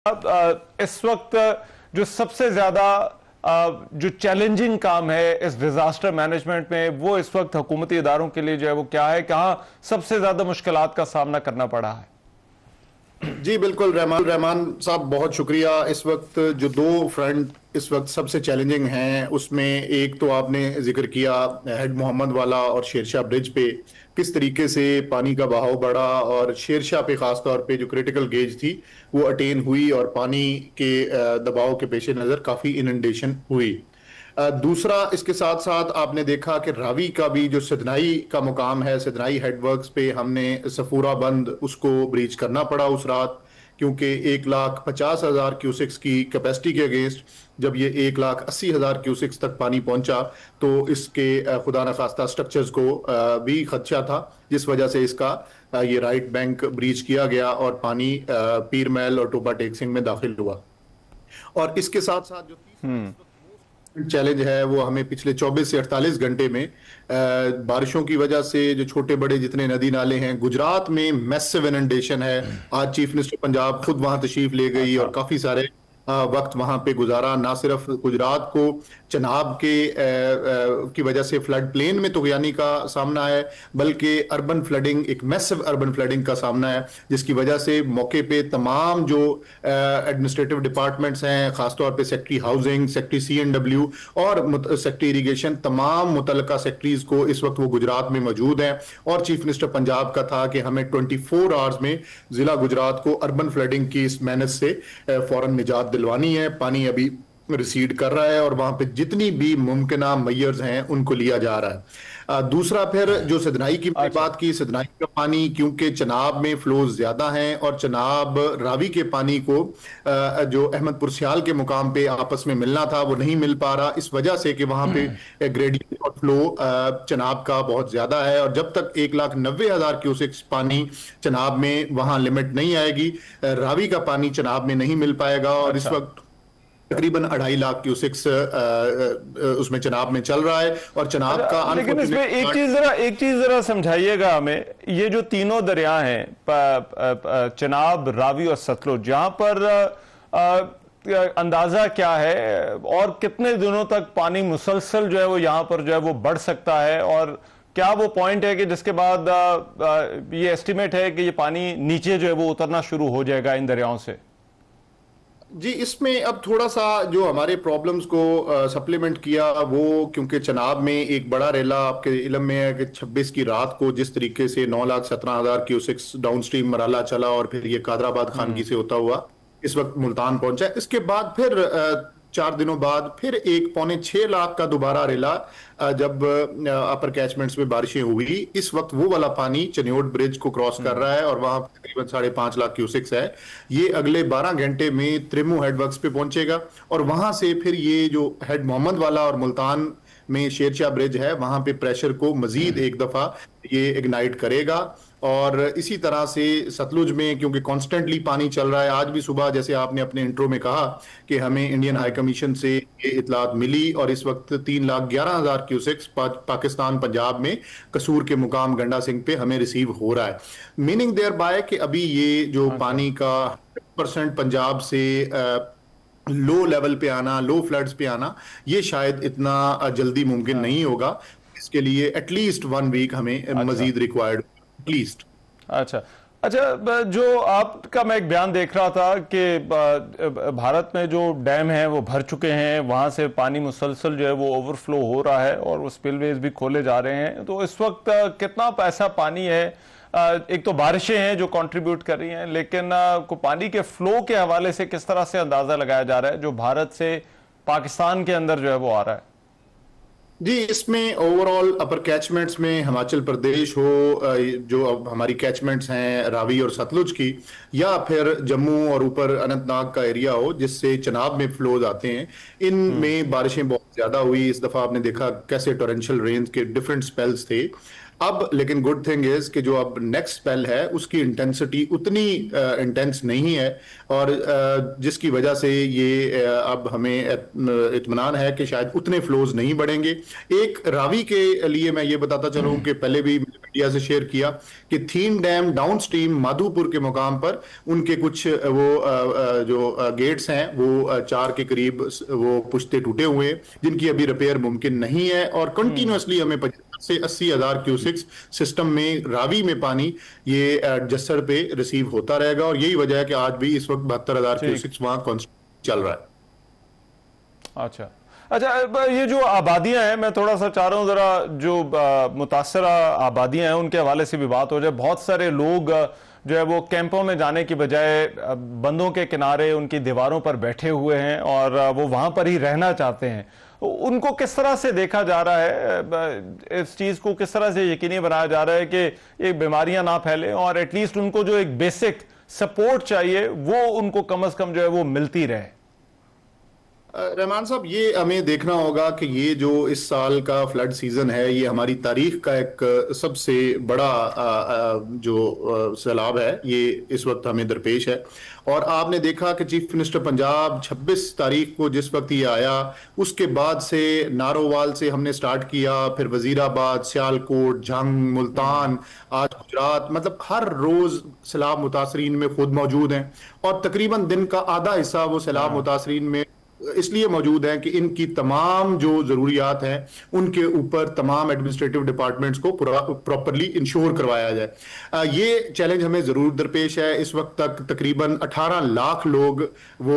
इस वक्त जो सबसे ज्यादा जो चैलेंजिंग काम है इस डिजास्टर मैनेजमेंट में, वो इस वक्त हुकूमती इदारों के लिए जो है वो क्या है, कहां सबसे ज्यादा मुश्किलात का सामना करना पड़ा है? जी बिल्कुल रहमान साहब, बहुत शुक्रिया। इस वक्त जो दो फ्रंट इस वक्त सबसे चैलेंजिंग हैं, उसमें एक तो आपने जिक्र किया हेड मोहम्मद वाला और शेरशाह ब्रिज पे किस तरीके से पानी का बहाव बढ़ा, और शेरशाह पे खास तौर पे जो क्रिटिकल गेज थी वो अटेन हुई और पानी के दबाव के पेश नज़र काफ़ी इनंडेशन हुई। दूसरा, इसके साथ साथ आपने देखा कि रावी का भी जो सिदनाई का मुकाम है, सिदनाई हेडवर्क्स पे हमने सफूरा बंद उसको ब्रीच करना पड़ा उस रात, क्योंकि 1,50,000 क्यूसिक्स की कैपेसिटी के अगेंस्ट जब ये 1,80,000 क्यूसिक्स तक पानी पहुंचा तो इसके खुदा न खास्ता स्ट्रक्चर्स को भी खदशा था, जिस वजह से इसका ये राइट बैंक ब्रीच किया गया और पानी पीर महल और टोबा टेक में दाखिल हुआ। और इसके साथ साथ जो चैलेंज है वो हमें पिछले 24 से 48 घंटे में बारिशों की वजह से जो छोटे बड़े जितने नदी नाले हैं, गुजरात में मैसिव इनंडेशन है। आज चीफ मिनिस्टर पंजाब खुद वहां तशरीफ ले गई और काफी सारे वक्त वहां पे गुजारा। ना सिर्फ गुजरात को चनाब के की वजह से फ्लड प्लेन में तुगयानी का सामना है, बल्कि अर्बन फ्लडिंग, एक मैसिव अर्बन फ्लडिंग का सामना है, जिसकी वजह से मौके पे तमाम जो एडमिनिस्ट्रेटिव डिपार्टमेंट्स हैं, खासतौर पे सेक्रेटरी हाउसिंग, सेक्रेटरी CNW और सेक्रेटरी इरीगेशन, तमाम मुतलका सेक्रेटरीज को इस वक्त वो गुजरात में मौजूद हैं। और चीफ मिनिस्टर पंजाब का था कि हमें 24 आवर्स में जिला गुजरात को अर्बन फ्लडिंग की इस मेहनत से फौरन निजात दिलवानी है। पानी अभी रिसीड कर रहा है और वहां पे जितनी भी मुमकिना मैयर्स हैं उनको लिया जा रहा है। दूसरा, फिर जो सिदनाई की बात की, सिदनाई का पानी क्योंकि चनाब में फ्लोज ज्यादा हैं और चनाब रावी के पानी को जो अहमदपुर सियाल के मुकाम पे आपस में मिलना था वो नहीं मिल पा रहा, इस वजह से कि वहां पे ग्रेडियंट और फ्लो चनाब का बहुत ज्यादा है। और जब तक 1,90,000 क्यूसेक्स पानी चनाब में वहां लिमिट नहीं आएगी, रावी का पानी चनाब में नहीं मिल पाएगा। और इस वक्त तकरीबन 2.5 लाख क्यूसेक्स उसमें चनाब में चल रहा है और चनाब का। लेकिन इसमें एक चीज जरा समझाइएगा हमें, ये जो तीनों दरिया हैं चनाब, रावी और सतलुज, जहां पर अंदाजा क्या है और कितने दिनों तक पानी मुसलसल जो है वो यहां पर जो है वो बढ़ सकता है, और क्या वो पॉइंट है कि जिसके बाद ये एस्टिमेट है कि ये पानी नीचे जो है वो उतरना शुरू हो जाएगा इन दरियाओं से? जी, इसमें अब थोड़ा सा जो हमारे प्रॉब्लम्स को सप्लीमेंट किया वो, क्योंकि चनाब में एक बड़ा रेला आपके इलम में है कि 26 की रात को जिस तरीके से 9,17,000 क्यूसेक्स डाउन स्ट्रीम मराला चला और फिर ये कादराबाद खानगी से होता हुआ इस वक्त मुल्तान पहुंचा। इसके बाद फिर 4 दिनों बाद फिर 1.6 लाख का दोबारा रेला जब अपर कैचमेंट्स में बारिशें हुई, इस वक्त वो वाला पानी चनियोट ब्रिज को क्रॉस कर रहा है और वहां तकरीबन 5.5 लाख क्यूसेक्स है। ये अगले 12 घंटे में त्रिमू हेडवर्क्स पे पहुंचेगा और वहां से फिर ये जो हेड मोहम्मद वाला और मुल्तान में शेरशाह ब्रिज है वहां पे प्रेशर को मजीद एक दफा ये इग्नाइट करेगा। और इसी तरह से सतलुज में क्योंकि कॉन्स्टेंटली पानी चल रहा है, आज भी सुबह जैसे आपने अपने इंट्रो में कहा कि हमें इंडियन हाई कमीशन से ये इतलात मिली और इस वक्त 3,11,000 क्यूसेक्स पाकिस्तान पंजाब में कसूर के मुकाम गंडा सिंह पे हमें रिसीव हो रहा है। मीनिंग देयर बाय कि अभी ये जो पानी का 100% पंजाब से लो लेवल पे आना, लो फ्लड्स पे आना, ये शायद इतना जल्दी मुमकिन नहीं होगा। इसके लिए एटलीस्ट 1 वीक हमें मजीद रिक्वायर्ड एटलीस्ट। अच्छा, जो आपका मैं एक बयान देख रहा था कि भारत में जो डैम हैं वो भर चुके हैं, वहां से पानी मुसलसल जो है वो ओवरफ्लो हो रहा है और वो स्पिलवेज भी खोले जा रहे हैं। तो इस वक्त कितना पैसा पानी है? एक तो बारिशें हैं जो कंट्रीब्यूट कर रही हैं, लेकिन को पानी के फ्लो के हवाले से किस तरह से अंदाजा लगाया जा रहा है जो भारत से पाकिस्तान के अंदर जो है वो आ रहा है? जी, इसमें ओवरऑल अपर कैचमेंट्स में हिमाचल प्रदेश हो, जो अब हमारी कैचमेंट्स हैं रावी और सतलुज की, या फिर जम्मू और ऊपर अनंतनाग का एरिया हो जिससे चनाब में फ्लोज आते हैं, इनमें बारिशें बहुत ज्यादा हुई। इस दफा आपने देखा कैसे टोरेंशियल रेंज के डिफरेंट स्पेल्स थे। अब लेकिन गुड थिंग इज कि जो अब नेक्स्ट स्पेल है उसकी इंटेंसिटी उतनी इंटेंस नहीं है और जिसकी वजह से ये अब हमें इत्मीनान है कि शायद उतने फ्लोज नहीं बढ़ेंगे। एक रावी के लिए मैं ये बताता चलूं कि पहले भी मीडिया से शेयर किया कि थीन डैम डाउन स्ट्रीम माधोपुर के मुकाम पर उनके कुछ वो जो गेट्स हैं वो 4 के करीब वो पुश्ते टूटे हुए हैं, जिनकी अभी रिपेयर मुमकिन नहीं है, और कंटिन्यूअसली हमें 75 से 80,000 क्यूसिक्स सिस्टम में रावी में पानी ये जस्सर पे रिसीव होता रहेगा, और यही वजह है कि आज भी इस वक्त 72,000 क्यूसिक्स वहां चल रहा है। अच्छा अच्छा, ये जो आबादियां हैं, मैं थोड़ा सा चाह रहा हूं जरा जो मुतासरा आबादियां हैं उनके हवाले से भी बात हो जाए। बहुत सारे लोग जो है वो कैंपों में जाने की बजाय बंदों के किनारे उनकी दीवारों पर बैठे हुए हैं और वो वहां पर ही रहना चाहते हैं। उनको किस तरह से देखा जा रहा है, इस चीज को किस तरह से यकीनी बनाया जा रहा है कि ये बीमारियां ना फैले और एटलीस्ट उनको जो एक बेसिक सपोर्ट चाहिए वो उनको कम से कम जो है वो मिलती रहे? रहमान साहब, ये हमें देखना होगा कि ये जो इस साल का फ्लड सीजन है ये हमारी तारीख का एक सबसे बड़ा जो सैलाब है ये इस वक्त हमें दरपेश है। और आपने देखा कि चीफ मिनिस्टर पंजाब 26 तारीख को जिस वक्त ये आया उसके बाद से नारोवाल से हमने स्टार्ट किया, फिर वजीराबाद, सियालकोट, झंग, मुल्तान, आज गुजरात, मतलब हर रोज सैलाब मुतासरीन में खुद मौजूद हैं, और तकरीबन दिन का आधा हिस्सा वो सैलाब मुतासरीन में इसलिए मौजूद है कि इनकी तमाम जो जरूरियात हैं उनके ऊपर तमाम एडमिनिस्ट्रेटिव डिपार्टमेंट्स को प्रॉपरली इंश्योर करवाया जाए। ये चैलेंज हमें जरूर दरपेश है। इस वक्त तक तकरीबन 18 लाख लोग वो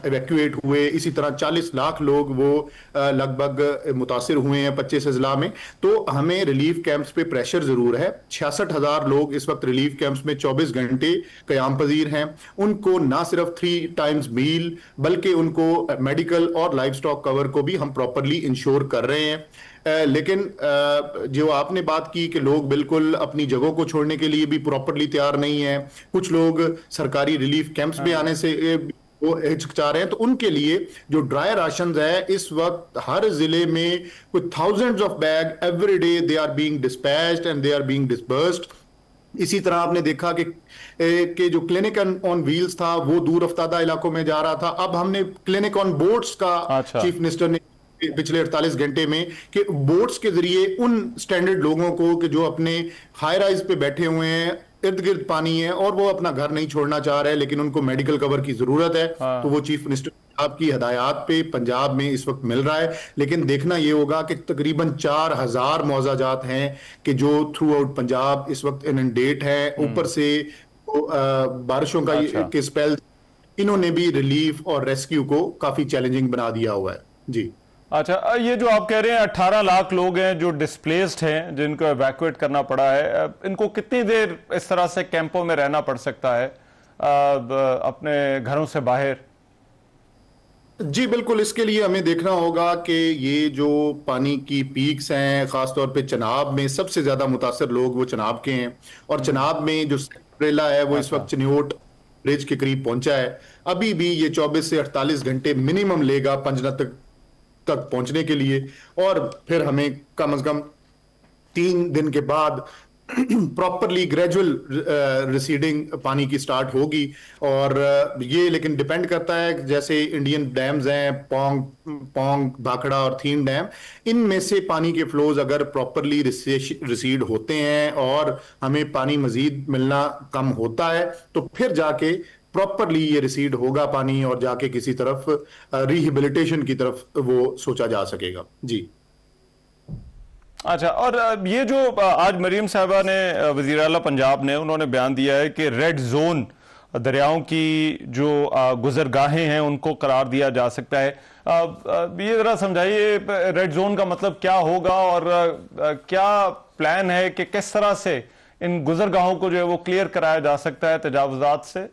इवैक्यूएट हुए, इसी तरह 40 लाख लोग वो लगभग मुतासिर हुए हैं 25 अजला में। तो हमें रिलीफ कैंप्स पे प्रेशर जरूर है। 66,000 लोग इस वक्त रिलीफ कैंप्स में 24 घंटे कयाम पजीर हैं। उनको ना सिर्फ 3 टाइम्स मील बल्कि उनको मेडिकल और लाइफ स्टॉक कवर को भी हम प्रॉपरली इंश्योर कर रहे हैं। लेकिन जो आपने बात की कि लोग बिल्कुल अपनी जगहों को छोड़ने के लिए भी प्रॉपरली तैयार नहीं है, कुछ लोग सरकारी रिलीफ कैंप्स में आने से वो हिचकिचा रहे हैं, तो उनके लिए जो ड्राई राशन है इस वक्त हर जिले में कुछ thousands of bag every day they are being dispatched and they are being disbursed. इसी तरह आपने देखा कि जो क्लिनिक ऑन व्हील्स था वो दूर अफ्तादा इलाकों में जा रहा था। अब हमने क्लिनिक ऑन बोट्स का चीफ मिनिस्टर ने पिछले 48 घंटे में कि बोट्स के जरिए उन स्टैंडर्ड लोगों को कि जो अपने हाई राइज पे बैठे हुए हैं, इर्द गिर्द पानी है और वो अपना घर नहीं छोड़ना चाह रहे लेकिन उनको मेडिकल कवर की जरूरत है, तो वो चीफ मिनिस्टर आपकी हदायत पे पंजाब में इस वक्त मिल रहा है। लेकिन देखना यह होगा कि तकरीबन 4,000 मुआवजात हैं कि जो थ्रू आउट पंजाब इस वक्त इनंडेट है। ऊपर से बारिशों का के स्पेल इन्होंने भी रिलीफ और रेस्क्यू को काफी चैलेंजिंग बना दिया हुआ है। जी अच्छा, ये जो आप कह रहे हैं 18 लाख लोग हैं जो डिस्प्लेस्ड हैं, जिनको एवैक्यूएट करना पड़ा है, इनको कितनी देर इस तरह से कैंपों में रहना पड़ सकता है अपने घरों से बाहर? जी बिल्कुल, इसके लिए हमें देखना होगा कि ये जो पानी की पीक्स हैं, खासतौर पे चनाब में सबसे ज्यादा मुतासर लोग वो चनाब के हैं, और चनाब में जो रेला है वो इस वक्त चिन्योट ब्रिज के करीब पहुंचा है। अभी भी ये 24 से 48 घंटे मिनिमम लेगा पंजना तक पहुंचने के लिए, और फिर हमें कम से कम 3 दिन के बाद प्रॉपरली ग्रेजुअल रिसीडिंग पानी की स्टार्ट होगी। और ये लेकिन डिपेंड करता है, जैसे इंडियन डैम्स हैं पोंग, भाखड़ा और थीन डैम, इनमें से पानी के फ्लोज अगर प्रॉपरली रिसीड होते हैं और हमें पानी मजीद मिलना कम होता है तो फिर जाके प्रॉपरली ये रिसीड होगा पानी और जाके किसी तरफ रिहेबिलिटेशन की तरफ वो सोचा जा सकेगा। जी अच्छा, और ये जो आज मरीम साहबा ने, वज़ीर आला पंजाब ने, उन्होंने बयान दिया है कि रेड जोन दरियाओं की जो गुजरगाहें हैं उनको करार दिया जा सकता है। ये जरा समझाइए रेड जोन का मतलब क्या होगा और क्या प्लान है कि किस तरह से इन गुजरगाहों को जो है वो क्लियर कराया जा सकता है तजावुजात से?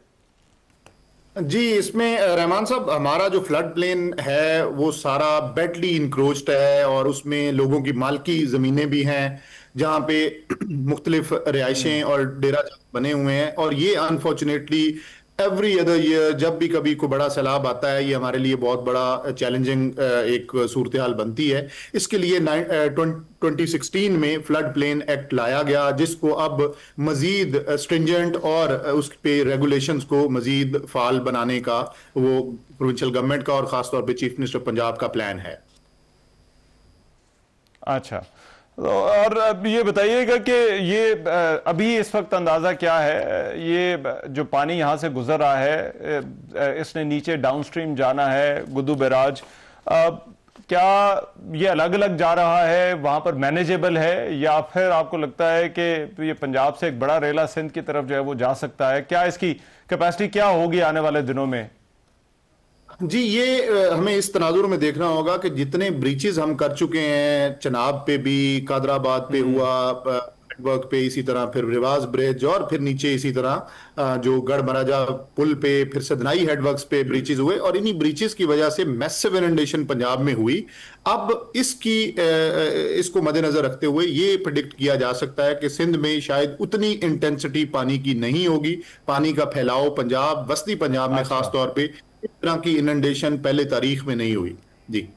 जी, इसमें रहमान साहब हमारा जो फ्लड प्लेन है वो सारा बेडली इंक्रोच्ड है और उसमें लोगों की मालकी जमीनें भी हैं जहां पे मुख्तलिफ रिहायशें और डेरा बने हुए हैं। और ये अनफॉर्चुनेटली एवरी अदर ईयर जब भी कभी कोई बड़ा सैलाब आता है ये हमारे लिए बहुत बड़ा चैलेंजिंग एक सूरत हाल बनती है। इसके लिए 2016 में फ्लड प्लेन एक्ट लाया गया जिसको अब मजीद स्ट्रिंजेंट और उस पे रेगुलेशंस को मजीद फाल बनाने का वो प्रोविंशियल गवर्नमेंट का और खासतौर पे चीफ मिनिस्टर पंजाब का प्लान है। अच्छा, और अब ये बताइएगा कि ये अभी इस वक्त अंदाजा क्या है, ये जो पानी यहाँ से गुजर रहा है इसने नीचे डाउनस्ट्रीम जाना है गुद्दू बैराज, क्या ये अलग अलग जा रहा है, वहां पर मैनेजेबल है, या फिर आपको लगता है कि ये पंजाब से एक बड़ा रेला सिंध की तरफ जो है वो जा सकता है? क्या इसकी कैपेसिटी क्या होगी आने वाले दिनों में? जी, ये हमें इस तनाजुर में देखना होगा कि जितने ब्रीचेस हम कर चुके हैं, चनाब पे भी, कादराबाद पे हुआ, नेटवर्क पे, इसी तरह फिर रिवाज ब्रिज, और फिर नीचे इसी तरह जो गढ़ महाराजा पुल पे, फिर सदनाई हेडवर्क्स पे ब्रीचेस हुए, और इन्हीं ब्रीचेस की वजह से मैसिव इनंडेशन पंजाब में हुई। अब इसको मद्देनजर रखते हुए ये प्रिडिक्ट किया जा सकता है कि सिंध में शायद उतनी इंटेंसिटी पानी की नहीं होगी। पानी का फैलाव पंजाब, वस्ती पंजाब में खास तौर पे इस तरह की इनंडेशन पहले तारीख में नहीं हुई। जी।